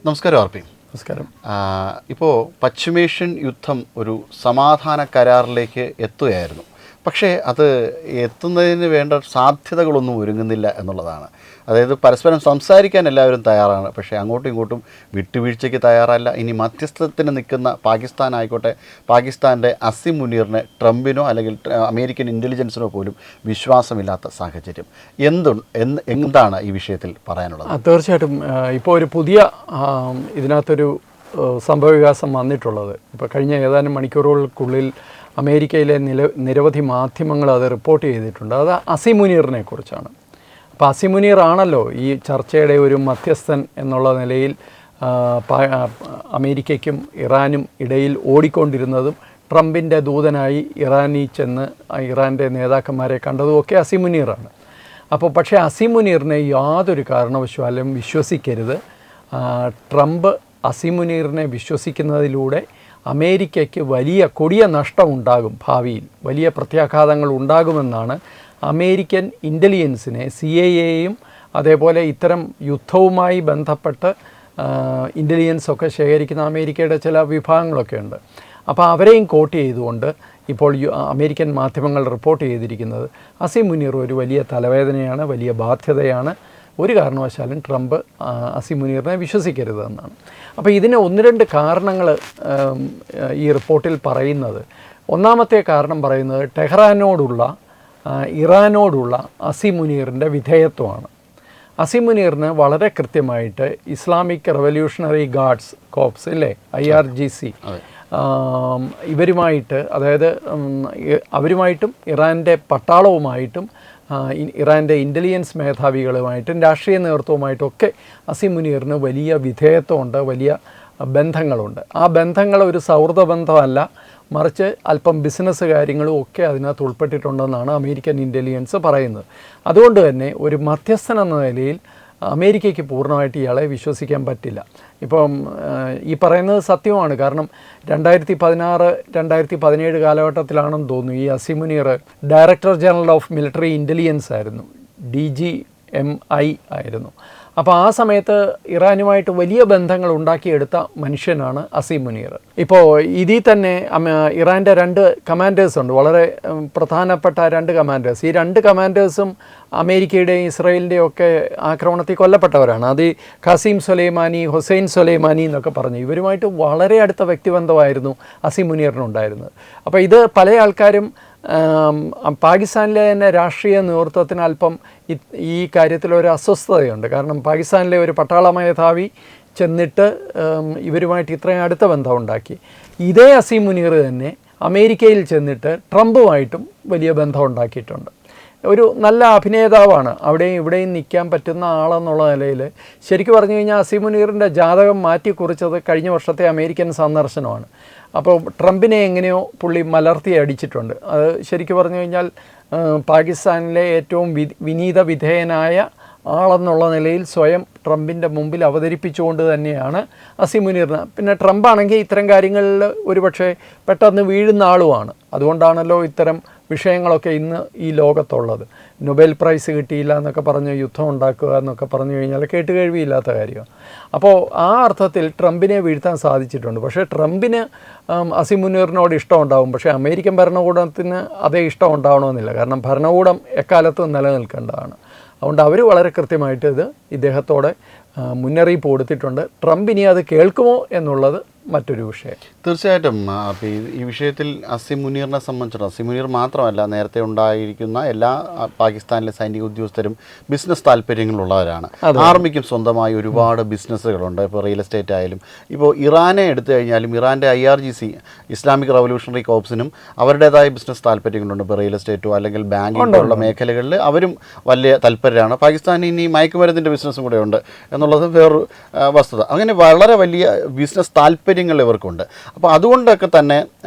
നമസ്കാരം R P. നമസ്കാരം. ഇപ്പോൾ പശ്ചിമേഷ്യൻ യുദ്ധം ഒരു സമാധാന കരാറിലേക്ക് എത്തുകയായിരുന്നു. പക്ഷേ അത് എത്തുന്നതിന് വേണ്ട സാധ്യതകളൊന്നും ഒരുങ്ങുന്നില്ല എന്നുള്ളതാണ്. അതായത് പരസ്പരം സംസാരിക്കാൻ എല്ലാവരും തയ്യാറാണ്, പക്ഷേ അങ്ങോട്ടും ഇങ്ങോട്ടും വിട്ടുവീഴ്ചയ്ക്ക് തയ്യാറല്ല. ഇനി മധ്യസ്ഥത്തിന് നിൽക്കുന്ന പാകിസ്ഥാൻ ആയിക്കോട്ടെ, പാകിസ്ഥാൻ്റെ അസിം മുനീറിന് ട്രംപിനോ അല്ലെങ്കിൽ അമേരിക്കൻ ഇൻ്റലിജൻസിനോ പോലും വിശ്വാസമില്ലാത്ത സാഹചര്യം. എന്താണ് ഈ വിഷയത്തിൽ പറയാനുള്ളത്? തീർച്ചയായിട്ടും ഇപ്പോൾ ഒരു പുതിയ ഇതിനകത്തൊരു സംഭവവികാസം വന്നിട്ടുള്ളത്. ഇപ്പോൾ കഴിഞ്ഞ ഏതാനും മണിക്കൂറുകൾക്കുള്ളിൽ അമേരിക്കയിലെ നിരവധി മാധ്യമങ്ങൾ അത് റിപ്പോർട്ട് ചെയ്തിട്ടുണ്ട്. അത് അസിം മുനീറിനെ കുറിച്ചാണ്. അപ്പോൾ അസിം മുനീർ ആണല്ലോ ഈ ചർച്ചയുടെ ഒരു മധ്യസ്ഥൻ എന്നുള്ള നിലയിൽ അമേരിക്കയ്ക്കും ഇറാനും ഇടയിൽ ഓടിക്കൊണ്ടിരുന്നതും ട്രംപിൻ്റെ ദൂതനായി ഇറാനിൽ ചെന്ന് ഇറാൻ്റെ നേതാക്കന്മാരെ കണ്ടതുമൊക്കെ അസിം മുനീറാണ്. അപ്പോൾ പക്ഷേ അസിം മുനീറിനെ യാതൊരു കാരണവശാലും വിശ്വസിക്കരുത്. ട്രംപ് അസിം മുനീറിനെ വിശ്വസിക്കുന്നതിലൂടെ അമേരിക്കയ്ക്ക് വലിയ കൊടിയ നഷ്ടമുണ്ടാകും, ഭാവിയിൽ വലിയ പ്രത്യാഘാതങ്ങൾ ഉണ്ടാകുമെന്നാണ് അമേരിക്കൻ ഇൻ്റലിജൻസിനെ CIA അതേപോലെ ഇത്തരം യുദ്ധവുമായി ബന്ധപ്പെട്ട് ഇൻ്റലിജൻസൊക്കെ ശേഖരിക്കുന്ന അമേരിക്കയുടെ ചില വിഭാഗങ്ങളൊക്കെ ഉണ്ട്. അപ്പോൾ അവരെയും കോട്ട് ചെയ്തുകൊണ്ട് ഇപ്പോൾ അമേരിക്കൻ മാധ്യമങ്ങൾ റിപ്പോർട്ട് ചെയ്തിരിക്കുന്നത് അസിം മുനീർ ഒരു വലിയ തലവേദനയാണ്, വലിയ ബാധ്യതയാണ്, ഒരു കാരണവശാലും ട്രംപ് അസിം മുനീറിനെ വിശ്വസിക്കരുതെന്നാണ്. അപ്പോൾ ഇതിന് ഒന്ന് രണ്ട് കാരണങ്ങൾ ഈ റിപ്പോർട്ടിൽ പറയുന്നത്. ഒന്നാമത്തെ കാരണം പറയുന്നത് ടെഹ്റാനോടുള്ള ഇറാനോടുള്ള അസിം മുനീറിൻ്റെ വിധേയത്വമാണ്. അസിം മുനീറിന് വളരെ കൃത്യമായിട്ട് ഇസ്ലാമിക് റവല്യൂഷണറി ഗാർഡ്സ് കോപ്സ് ഇല്ലേ, IRGC, ഇവരുമായിട്ട്, അതായത് അവരുമായിട്ടും ഇറാൻ്റെ പട്ടാളവുമായിട്ടും ഇറാൻ്റെ ഇൻ്റലിജൻസ് മേധാവികളുമായിട്ടും രാഷ്ട്രീയ നേതൃത്വവുമായിട്ടൊക്കെ അസിം മുനീറിന് വലിയ വിധേയത്വമുണ്ട്, വലിയ ബന്ധങ്ങളുണ്ട്. ആ ബന്ധങ്ങൾ ഒരു സൗഹൃദ ബന്ധമല്ല, മറിച്ച് അല്പം ബിസിനസ് കാര്യങ്ങളും ഒക്കെ അതിനകത്ത് ഉൾപ്പെട്ടിട്ടുണ്ടെന്നാണ് അമേരിക്കൻ ഇൻ്റലിജൻസ് പറയുന്നത്. അതുകൊണ്ട് തന്നെ ഒരു മധ്യസ്ഥൻ എന്ന നിലയിൽ അമേരിക്കയ്ക്ക് പൂർണ്ണമായിട്ട് ഇയാളെ വിശ്വസിക്കാൻ പറ്റില്ല. ഇപ്പം ഈ പറയുന്നത് സത്യമാണ്. കാരണം 2016, 2017 കാലഘട്ടത്തിലാണെന്ന് തോന്നുന്നു ഈ Asim Munir director general of military intelligence ആയിരുന്നു, DGMI ആയിരുന്നു. അപ്പോൾ ആ സമയത്ത് ഇറാനുമായിട്ട് വലിയ ബന്ധങ്ങൾ ഉണ്ടാക്കിയെടുത്ത മനുഷ്യനാണ് അസിം മുനീർ. ഇപ്പോൾ ഇതിൽ തന്നെ ഇറാൻ്റെ 2 കമാൻഡേഴ്സ് ഉണ്ട്, വളരെ പ്രധാനപ്പെട്ട 2 കമാൻഡേഴ്സ്. ഈ 2 കമാൻഡേഴ്സും അമേരിക്കയുടെയും ഇസ്രായേലിൻ്റെയും ഒക്കെ ആക്രമണത്തിൽ കൊല്ലപ്പെട്ടവരാണ്. അത് ഖാസിം സുലൈമാനി, ഹുസൈൻ സുലൈമാനി എന്നൊക്കെ പറഞ്ഞു ഇവരുമായിട്ട് വളരെ അടുത്ത വ്യക്തിബന്ധമായിരുന്നു അസിം മുനീറിനുണ്ടായിരുന്നത്. അപ്പോൾ ഇത് പല ആൾക്കാരും പാകിസ്ഥാനിലെ തന്നെ രാഷ്ട്രീയ നേതൃത്വത്തിന് അല്പം ഈ കാര്യത്തിലൊരു അസ്വസ്ഥതയുണ്ട്. കാരണം പാകിസ്ഥാനിലെ ഒരു പട്ടാള മേധാവി ചെന്നിട്ട് ഇവരുമായിട്ട് ഇത്രയും അടുത്ത ബന്ധം ഉണ്ടാക്കി. ഇതേ അസിം മുനീർ തന്നെ അമേരിക്കയിൽ ചെന്നിട്ട് ട്രംപുമായിട്ടും വലിയ ബന്ധം ഉണ്ടാക്കിയിട്ടുണ്ട്. ഒരു നല്ല അഭിനേതാവാണ്, അവിടെയും ഇവിടെയും നിൽക്കാൻ പറ്റുന്ന ആളെന്നുള്ള നിലയിൽ. ശരിക്കും പറഞ്ഞു കഴിഞ്ഞാൽ അസിം മുനീറിൻ്റെ ജാതകം മാറ്റിക്കുറിച്ചത് കഴിഞ്ഞ വർഷത്തെ അമേരിക്കൻ സന്ദർശനമാണ്. അപ്പോൾ ട്രംപിനെ എങ്ങനെയോ പുള്ളി മലർത്തി അടിച്ചിട്ടുണ്ട്. അത് ശരിക്കും പറഞ്ഞു കഴിഞ്ഞാൽ പാകിസ്ഥാനിലെ ഏറ്റവും വിനീത വിധേയനായ ആളെന്നുള്ള നിലയിൽ സ്വയം ട്രംപിൻ്റെ മുമ്പിൽ അവതരിപ്പിച്ചുകൊണ്ട് തന്നെയാണ് അസിം മുനീറിന്. പിന്നെ ട്രംപാണെങ്കിൽ ഇത്തരം കാര്യങ്ങളിൽ ഒരുപക്ഷെ പെട്ടെന്ന് വീഴുന്ന ആളുമാണ്. അതുകൊണ്ടാണല്ലോ ഇത്തരം വിഷയങ്ങളൊക്കെ ഇന്ന് ഈ ലോകത്തുള്ളത്. നൊബേൽ പ്രൈസ് കിട്ടിയില്ല എന്നൊക്കെ പറഞ്ഞ് യുദ്ധം ഉണ്ടാക്കുക എന്നൊക്കെ പറഞ്ഞു കഴിഞ്ഞാൽ കേട്ടുകേഴ്വിയില്ലാത്ത കാര്യമാണ്. അപ്പോൾ ആ അർത്ഥത്തിൽ ട്രംപിനെ വീഴ്ത്താൻ സാധിച്ചിട്ടുണ്ട്. പക്ഷേ ട്രംപിന് അസിം മുനീറിനോട് ഇഷ്ടമുണ്ടാകും, പക്ഷേ അമേരിക്കൻ ഭരണകൂടത്തിന് അതേ ഇഷ്ടം ഉണ്ടാവണമെന്നില്ല. കാരണം ഭരണകൂടം എക്കാലത്തും നിലനിൽക്കേണ്ടതാണ്. അതുകൊണ്ട് അവർ വളരെ കൃത്യമായിട്ട് ഇദ്ദേഹത്തോടെ മുന്നറിയിപ്പ് കൊടുത്തിട്ടുണ്ട്. ട്രംപ് ഇനി അത് കേൾക്കുമോ എന്നുള്ളത് മറ്റൊരു വിഷയം. തീർച്ചയായിട്ടും ഈ വിഷയത്തിൽ അസിം മുനീറിനെ സംബന്ധിച്ചിടത്തോളം അസിം മുനീർ മാത്രമല്ല, നേരത്തെ ഉണ്ടായിരിക്കുന്ന എല്ലാ പാകിസ്ഥാനിലെ സൈനിക ഉദ്യോഗസ്ഥരും ബിസിനസ് താല്പര്യങ്ങളുള്ളവരാണ്. ആർമിക്കും സ്വന്തമായി ഒരുപാട് ബിസിനസ്സുകളുണ്ട്. ഇപ്പോൾ റിയൽ എസ്റ്റേറ്റ് ആയാലും, ഇപ്പോൾ ഇറാനെ എടുത്തു കഴിഞ്ഞാലും ഇറാൻ്റെ IRGC ഇസ്ലാമിക് റവല്യൂഷണറി കോപ്സിനും അവരുടേതായ ബിസിനസ് താല്പര്യങ്ങളുണ്ട്. ഇപ്പോൾ റിയൽ എസ്റ്റേറ്റോ അല്ലെങ്കിൽ ബാങ്കിങ് പോലുള്ള മേഖലകളിൽ അവരും വലിയ താല്പര്യമാണ്. പാകിസ്ഥാനിൽ ഇനി മയക്കുമരുന്നിൻ്റെ ബിസിനസ്സും കൂടെ ഉണ്ട് എന്നുള്ളത് വേറൊരു വസ്തുത. അങ്ങനെ വളരെ വലിയ ബിസിനസ് താല്പര്യങ്ങൾ ഇവർക്കുണ്ട്. അപ്പോൾ അതുകൊണ്ടൊക്കെ തന്നെ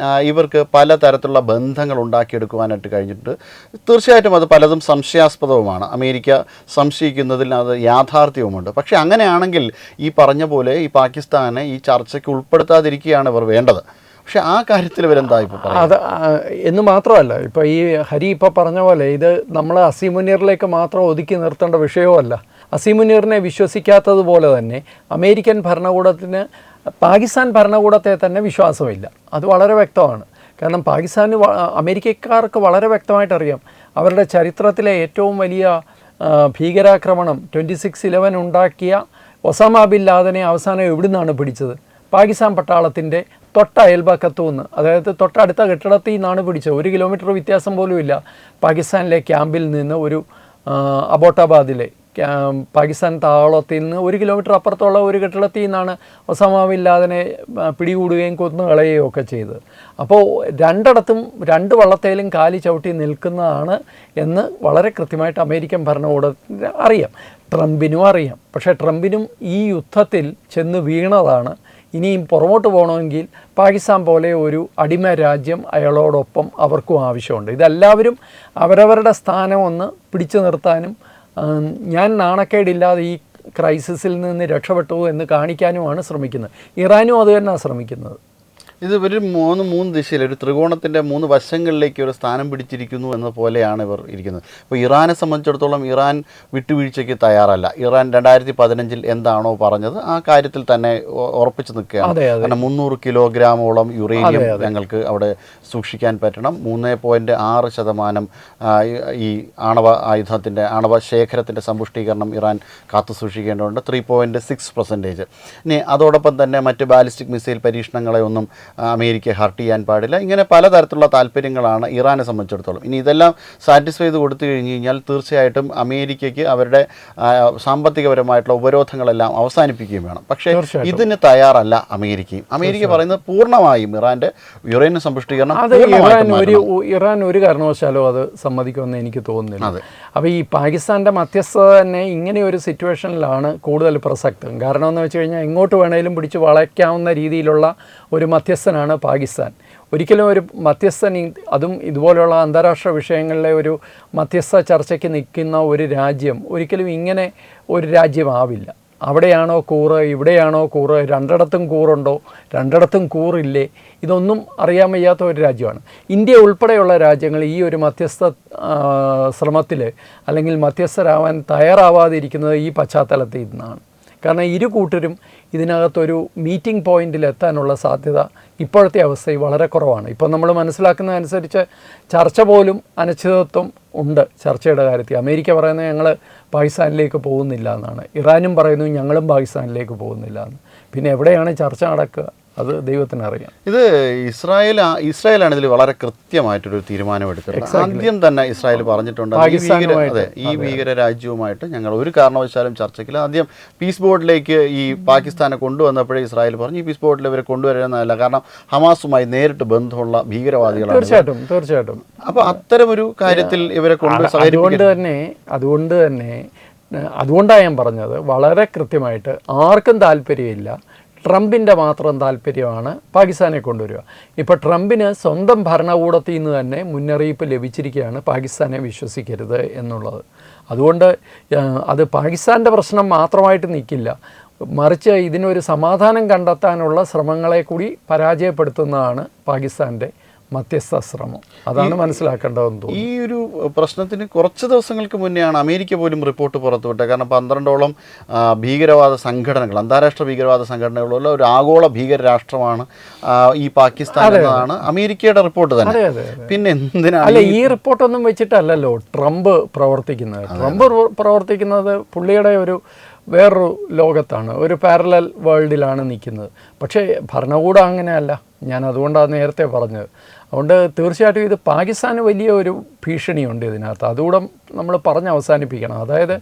ഇവർക്ക് പലതരത്തിലുള്ള ബന്ധങ്ങൾ ഉണ്ടാക്കിയെടുക്കുവാനായിട്ട് കഴിഞ്ഞിട്ട് തീർച്ചയായിട്ടും അത് പലതും സംശയാസ്പദവുമാണ്. അമേരിക്ക സംശയിക്കുന്നതിൽ അത് യാഥാർത്ഥ്യവുമുണ്ട്. പക്ഷേ അങ്ങനെയാണെങ്കിൽ ഈ പറഞ്ഞ പോലെ ഈ പാകിസ്ഥാനെ ഈ ചർച്ചയ്ക്ക് ഉൾപ്പെടുത്താതിരിക്കുകയാണ് ഇവർ വേണ്ടത്. പക്ഷെ ആ കാര്യത്തിൽ ഇവരെന്താ ഇപ്പോൾ അത് എന്ന് മാത്രമല്ല, ഇപ്പോൾ ഈ ഹരി ഇപ്പോൾ പറഞ്ഞ പോലെ ഇത് നമ്മൾ അസിം മുനീറിലേക്ക് മാത്രം ഒതുക്കി നിർത്തേണ്ട വിഷയമല്ല. അസീം മുനീറിനെ വിശ്വസിക്കാത്തതുപോലെ തന്നെ അമേരിക്കൻ ഭരണകൂടത്തിന് പാകിസ്ഥാൻ ഭരണകൂടത്തെ തന്നെ വിശ്വാസമില്ല. അത് വളരെ വ്യക്തമാണ്. കാരണം പാകിസ്ഥാന് അമേരിക്കക്കാർക്ക് വളരെ വ്യക്തമായിട്ടറിയാം അവരുടെ ചരിത്രത്തിലെ ഏറ്റവും വലിയ ഭീകരാക്രമണം 26/11 ഉണ്ടാക്കിയ ഒസാമ ബിൻ ലാദനെ അവസാനം എവിടെ നിന്നാണ് പിടിച്ചത്? പാകിസ്ഥാൻ പട്ടാളത്തിൻ്റെ തൊട്ട അയൽപക്കത്തു നിന്ന്, അതായത് തൊട്ടടുത്ത കെട്ടിടത്തിൽ നിന്നാണ് പിടിച്ചത്. 1 കിലോമീറ്റർ വ്യത്യാസം പോലും ഇല്ല പാകിസ്ഥാനിലെ ക്യാമ്പിൽ നിന്ന്. ഒരു അബോട്ടാബാദിലെ പാകിസ്ഥാൻ താവളത്തിൽ നിന്ന് 1 കിലോമീറ്റർ അപ്പുറത്തുള്ള ഒരു കെട്ടിടത്തിൽ നിന്നാണ് ഒസാമ ബിൻ ലാദനെ പിടികൂടുകയും കൊന്നുകളയുകയും ഒക്കെ ചെയ്തത്. അപ്പോൾ രണ്ടിടത്തും 2 വള്ളത്തേലും കാലി ചവിട്ടി നിൽക്കുന്നതാണ് എന്ന് വളരെ കൃത്യമായിട്ട് അമേരിക്കൻ ഭരണകൂടത്തിന് അറിയാം, ട്രംപിനും അറിയാം. പക്ഷേ ട്രംപിനും ഈ യുദ്ധത്തിൽ ചെന്ന് വീണതാണ്. ഇനിയും പുറമോട്ട് പോകണമെങ്കിൽ പാകിസ്ഥാൻ പോലെ ഒരു അടിമ രാജ്യം അയാളോടൊപ്പം അവർക്കും ആവശ്യമുണ്ട്. ഇതെല്ലാവരും അവരവരുടെ സ്ഥാനം ഒന്ന് പിടിച്ചു നിർത്താനും ഞാൻ നാണക്കേടില്ലാതെ ഈ ക്രൈസിസിൽ നിന്ന് രക്ഷപ്പെട്ടു എന്ന് കാണിക്കാനുമാണ് ശ്രമിക്കുന്നത്. ഇറാനും അത് തന്നെയാണ് ശ്രമിക്കുന്നത്. ഇത് ഒരു മൂന്ന് ദിശയിൽ ഒരു ത്രികോണത്തിൻ്റെ 3 വശങ്ങളിലേക്ക് ഒരു സ്ഥാനം പിടിച്ചിരിക്കുന്നു എന്ന പോലെയാണ് ഇവർ ഇരിക്കുന്നത്. ഇപ്പോൾ ഇറാനെ സംബന്ധിച്ചിടത്തോളം ഇറാൻ വിട്ടുവീഴ്ചയ്ക്ക് തയ്യാറല്ല. ഇറാൻ 2015 എന്താണോ പറഞ്ഞത് ആ കാര്യത്തിൽ തന്നെ ഉറപ്പിച്ച് നിൽക്കുകയാണ്. കാരണം 300 കിലോഗ്രാമോളം യുറേനിയം ഞങ്ങൾക്ക് അവിടെ സൂക്ഷിക്കാൻ പറ്റണം. 3.6% ഈ ആണവ ശേഖരത്തിൻ്റെ സമ്പുഷ്ടീകരണം ഇറാൻ കാത്തു സൂക്ഷിക്കേണ്ടതുണ്ട്. 3.6%. ഇനി അതോടൊപ്പം തന്നെ മറ്റ് ബാലിസ്റ്റിക് മിസൈൽ പരീക്ഷണങ്ങളെ ഒന്നും അമേരിക്ക ഹർട്ട് ചെയ്യാൻ പാടില്ല. ഇങ്ങനെ പലതരത്തിലുള്ള താല്പര്യങ്ങളാണ് ഇറാനെ സംബന്ധിച്ചിടത്തോളം. ഇനി ഇതെല്ലാം സാറ്റിസ്ഫൈ ചെയ്ത് കൊടുത്തു കഴിഞ്ഞ് കഴിഞ്ഞാൽ തീർച്ചയായിട്ടും അമേരിക്കയ്ക്ക് അവരുടെ സാമ്പത്തികപരമായിട്ടുള്ള ഉപരോധങ്ങളെല്ലാം അവസാനിപ്പിക്കുകയും വേണം. പക്ഷേ ഇതിന് തയ്യാറല്ല അമേരിക്കയും. അമേരിക്ക പറയുന്നത് പൂർണ്ണമായും ഇറാൻ്റെ യുറേനിയം സമ്പുഷ്ടീകരണം ഇറാൻ ഒരു കാരണവശാലും അത് സമ്മതിക്കുമെന്ന് എനിക്ക് തോന്നുന്നില്ല. അപ്പോൾ ഈ പാകിസ്ഥാൻ്റെ മധ്യസ്ഥത തന്നെ ഇങ്ങനെ ഒരു സിറ്റുവേഷനിലാണ് കൂടുതൽ പ്രസക്തം. കാരണം എന്ന് വെച്ച് കഴിഞ്ഞാൽ എങ്ങോട്ട് വേണേലും പിടിച്ച് വളയ്ക്കാവുന്ന രീതിയിലുള്ള ഒരു മധ്യസ്ഥനാണ് പാകിസ്ഥാൻ. ഒരിക്കലും ഒരു മധ്യസ്ഥൻ, അതും ഇതുപോലെയുള്ള അന്താരാഷ്ട്ര വിഷയങ്ങളിലെ ഒരു മധ്യസ്ഥ ചർച്ചയ്ക്ക് നിൽക്കുന്ന ഒരു രാജ്യം ഒരിക്കലും ഇങ്ങനെ ഒരു രാജ്യമാവില്ല. അവിടെയാണോ കൂറ്, ഇവിടെയാണോ കൂറ്, രണ്ടിടത്തും കൂറുണ്ടോ, രണ്ടിടത്തും കൂറില്ലേ, ഇതൊന്നും അറിയാൻ വയ്യാത്ത ഒരു രാജ്യമാണ്. ഇന്ത്യ ഉൾപ്പെടെയുള്ള രാജ്യങ്ങൾ ഈ ഒരു മധ്യസ്ഥ ശ്രമത്തിൽ അല്ലെങ്കിൽ മധ്യസ്ഥരാവാൻ തയ്യാറാവാതിരിക്കുന്നത് ഈ പശ്ചാത്തലത്തിൽ നിന്നാണ്. കാരണം ഇരു കൂട്ടരും ഇതിനകത്തൊരു മീറ്റിംഗ് പോയിന്റിലെത്താനുള്ള സാധ്യത ഇപ്പോഴത്തെ അവസ്ഥയിൽ വളരെ കുറവാണ്. ഇപ്പോൾ നമ്മൾ മനസ്സിലാക്കുന്നതനുസരിച്ച് ചർച്ച പോലും അനിശ്ചിതത്വം ഉണ്ട് ചർച്ചയുടെ കാര്യത്തിൽ. അമേരിക്ക പറയുന്നത് ഞങ്ങൾ പാകിസ്ഥാനിലേക്ക് പോകുന്നില്ല എന്നാണ്. ഇറാനും പറയുന്നു ഞങ്ങളും പാകിസ്ഥാനിലേക്ക് പോകുന്നില്ല എന്ന്. പിന്നെ എവിടെയാണ് ചർച്ച നടക്കുക? അത് ദൈവത്തിനറിയാം. ഇത് ഇസ്രായേലാണ് ഇതിൽ വളരെ കൃത്യമായിട്ടൊരു തീരുമാനമെടുത്തത്. ആദ്യം തന്നെ ഇസ്രായേൽ പറഞ്ഞിട്ടുണ്ട് ഈ ഭീകര രാജ്യവുമായിട്ട് ഞങ്ങൾ ഒരു കാരണവശാലും ചർച്ചയ്ക്കില്ല. ആദ്യം പീസ് ബോർഡിലേക്ക് ഈ പാകിസ്ഥാനെ കൊണ്ടുവന്നപ്പോഴേ ഇസ്രായേൽ പറഞ്ഞു ഈ പീസ് ബോർഡിൽ ഇവരെ കൊണ്ടുവരുന്നതല്ല, കാരണം ഹമാസുമായി നേരിട്ട് ബന്ധമുള്ള ഭീകരവാദികളാണ്. തീർച്ചയായിട്ടും. അപ്പോൾ അത്തരമൊരു കാര്യത്തിൽ ഇവരെ അതുകൊണ്ടാണ് ഞാൻ പറഞ്ഞത് വളരെ കൃത്യമായിട്ട് ആർക്കും താല്പര്യമില്ല. ട്രംപിൻ്റെ മാത്രം താല്പര്യമാണ് പാകിസ്ഥാനെ കൊണ്ടുവരിക. ഇപ്പോൾ ട്രംപിന് സ്വന്തം ഭരണകൂടത്തിൽ നിന്ന് തന്നെ മുന്നറിയിപ്പ് ലഭിച്ചിരിക്കുകയാണ് പാകിസ്ഥാനെ വിശ്വസിക്കരുത് എന്നുള്ളത്. അതുകൊണ്ട് അത് പാകിസ്ഥാൻ്റെ പ്രശ്നം മാത്രമായിട്ട് നിൽക്കില്ല, മറിച്ച് ഇതിനൊരു സമാധാനം കണ്ടെത്താനുള്ള ശ്രമങ്ങളെ കൂടി പരാജയപ്പെടുത്തുന്നതാണ് പാകിസ്ഥാൻ്റെ മധ്യസ്ഥ ശ്രമം. അതാണ് മനസ്സിലാക്കേണ്ടതെന്ന് തോന്നുന്നു. ഈ ഒരു പ്രശ്നത്തിന് കുറച്ച് ദിവസങ്ങൾക്ക് മുന്നെയാണ് അമേരിക്ക പോലും റിപ്പോർട്ട് പുറത്തുവിട്ടത്. കാരണം 12ഓളം ഭീകരവാദ സംഘടനകൾ, അന്താരാഷ്ട്ര ഭീകരവാദ സംഘടനകളുള്ള ഒരു ആഗോള ഭീകര രാഷ്ട്രമാണ് ഈ പാകിസ്ഥാൻ എന്നതാണ് അമേരിക്കയുടെ റിപ്പോർട്ട് തന്നെ. പിന്നെ എന്തിനാണ് ഈ റിപ്പോർട്ടൊന്നും വെച്ചിട്ടല്ലല്ലോ ട്രംപ് പ്രവർത്തിക്കുന്നത്. ട്രംപ് പ്രവർത്തിക്കുന്നത് പുള്ളിയുടെ ഒരു വേറൊരു ലോകത്താണ്, ഒരു പാരലൽ വേൾഡിലാണ് നിൽക്കുന്നത്. പക്ഷേ ഭരണകൂടം അങ്ങനെയല്ല. ഞാൻ അതുകൊണ്ടാണ് നേരത്തെ പറഞ്ഞത്. അതുകൊണ്ട് തീർച്ചയായിട്ടും ഇത് പാകിസ്ഥാന് വലിയ ഒരു ഭീഷണിയുണ്ട് ഇതിനകത്ത്. അതുകൂടെ നമ്മൾ പറഞ്ഞ് അവസാനിപ്പിക്കണം. അതായത്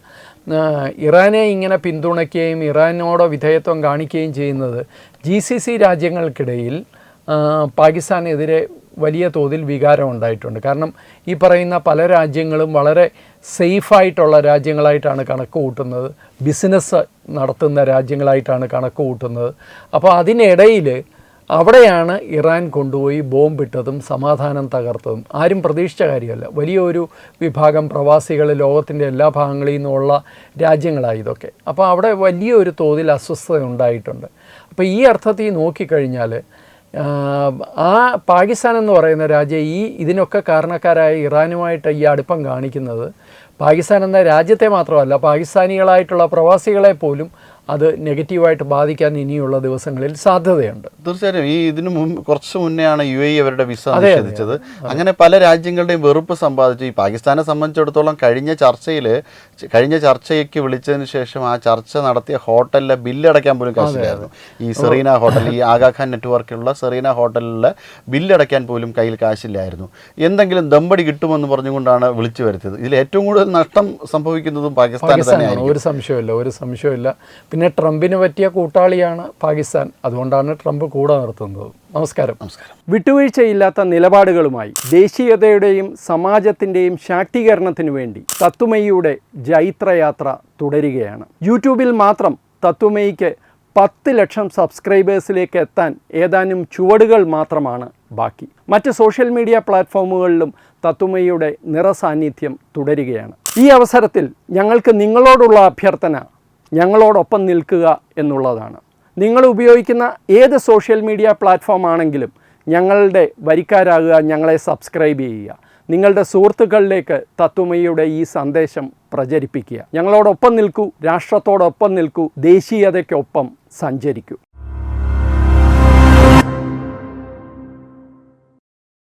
ഇറാനെ ഇങ്ങനെ പിന്തുണയ്ക്കുകയും ഇറാനോട് വിധേയത്വം കാണിക്കുകയും ചെയ്യുന്നത് GCC രാജ്യങ്ങൾക്കിടയിൽ പാകിസ്ഥാനെതിരെ വലിയ തോതിൽ വികാരം ഉണ്ടായിട്ടുണ്ട്. കാരണം ഈ പറയുന്ന പല രാജ്യങ്ങളും വളരെ സേഫായിട്ടുള്ള രാജ്യങ്ങളായിട്ടാണ് കണക്ക് കൂട്ടുന്നത്, ബിസിനസ് നടത്തുന്ന രാജ്യങ്ങളായിട്ടാണ് കണക്ക് കൂട്ടുന്നത്. അപ്പോൾ അതിനിടയിൽ അവിടെയാണ് ഇറാൻ കൊണ്ടുപോയി ബോംബിട്ടതും സമാധാനം തകർത്തതും. ആരും പ്രതീക്ഷിച്ച കാര്യമല്ല. വലിയൊരു വിഭാഗം പ്രവാസികൾ ലോകത്തിൻ്റെ എല്ലാ ഭാഗങ്ങളിൽ നിന്നുള്ള രാജ്യങ്ങളാണ് ഇതൊക്കെ. അപ്പോൾ അവിടെ വലിയൊരു തോതിൽ അസ്വസ്ഥത ഉണ്ടായിട്ടുണ്ട്. അപ്പോൾ ഈ അർത്ഥത്തിൽ നോക്കിക്കഴിഞ്ഞാൽ ആ പാകിസ്ഥാൻ എന്ന് പറയുന്ന രാജ്യം ഇതിനൊക്കെ കാരണക്കാരായ ഇറാനുമായിട്ട് ഈ അടുപ്പം കാണിക്കുന്നത് പാകിസ്ഥാൻ എന്ന രാജ്യത്തെ മാത്രമല്ല, പാകിസ്ഥാനികളായിട്ടുള്ള പ്രവാസികളെ പോലും അത് നെഗറ്റീവായിട്ട് ബാധിക്കാൻ ഇനിയുള്ള ദിവസങ്ങളിൽ സാധ്യതയുണ്ട്. തീർച്ചയായും ഇതിനു കുറച്ച് മുന്നെയാണ് UAE അവരുടെ വിസ നിഷേധിച്ചത്. അങ്ങനെ പല രാജ്യങ്ങളുടെയും വെറുപ്പ് സമ്പാദിച്ചു. ഈ പാകിസ്ഥാനെ സംബന്ധിച്ചിടത്തോളം കഴിഞ്ഞ ചർച്ചയ്ക്ക് വിളിച്ചതിന് ശേഷം ആ ചർച്ച നടത്തിയ ഹോട്ടലിലെ ബില്ലടയ്ക്കാൻ പോലും കാശില്ലായിരുന്നു. ഈ സെറീന ഹോട്ടൽ, ഈ ആഗാഖാൻ നെറ്റ്വർക്കിലുള്ള സെറീന ഹോട്ടലിലെ ബില്ലടയ്ക്കാൻ പോലും കയ്യിൽ കാശില്ലായിരുന്നു. എന്തെങ്കിലും ദമ്പടി കിട്ടുമെന്ന് പറഞ്ഞുകൊണ്ടാണ് വിളിച്ചു വരുത്തിയത്. ഇതിൽ ഏറ്റവും കൂടുതൽ നഷ്ടം സംഭവിക്കുന്നതും പാകിസ്ഥാന് തന്നെയാണ്. ഒരു സംശയമില്ല. പിന്നെ ട്രംപിന് പറ്റിയ കൂട്ടാളിയാണ് പാകിസ്ഥാൻ. അതുകൊണ്ടാണ് ട്രംപ് കൂടെ നിർത്തുന്നത്. നമസ്കാരം. വിട്ടുവീഴ്ചയില്ലാത്ത നിലപാടുകളുമായി ദേശീയതയുടെയും സമാജത്തിൻ്റെയും ശാക്തീകരണത്തിനു വേണ്ടി തത്വമയിയുടെ ജൈത്രയാത്ര തുടരുകയാണ്. യൂട്യൂബിൽ മാത്രം തത്വമയിക്ക് 10 ലക്ഷം സബ്സ്ക്രൈബേഴ്സിലേക്ക് എത്താൻ ഏതാനും ചുവടുകൾ മാത്രമാണ് ബാക്കി. മറ്റ് സോഷ്യൽ മീഡിയ പ്ലാറ്റ്ഫോമുകളിലും തത്വമയിയുടെ നിറസാന്നിധ്യം തുടരുകയാണ്. ഈ അവസരത്തിൽ ഞങ്ങൾക്ക് നിങ്ങളോടുള്ള അഭ്യർത്ഥന ഞങ്ങളോടൊപ്പം നിൽക്കുക എന്നുള്ളതാണ്. നിങ്ങൾ ഉപയോഗിക്കുന്ന ഏത് സോഷ്യൽ മീഡിയ പ്ലാറ്റ്ഫോം ആണെങ്കിലും ഞങ്ങളുടെ വരിക്കാരാകുക, ഞങ്ങളെ സബ്സ്ക്രൈബ് ചെയ്യുക, നിങ്ങളുടെ സുഹൃത്തുക്കളിലേക്ക് തത്വമയിയുടെ ഈ സന്ദേശം പ്രചരിപ്പിക്കുക. ഞങ്ങളോടൊപ്പം നിൽക്കൂ, രാഷ്ട്രത്തോടൊപ്പം നിൽക്കൂ, ദേശീയതയ്ക്കൊപ്പം സഞ്ചരിക്കൂ.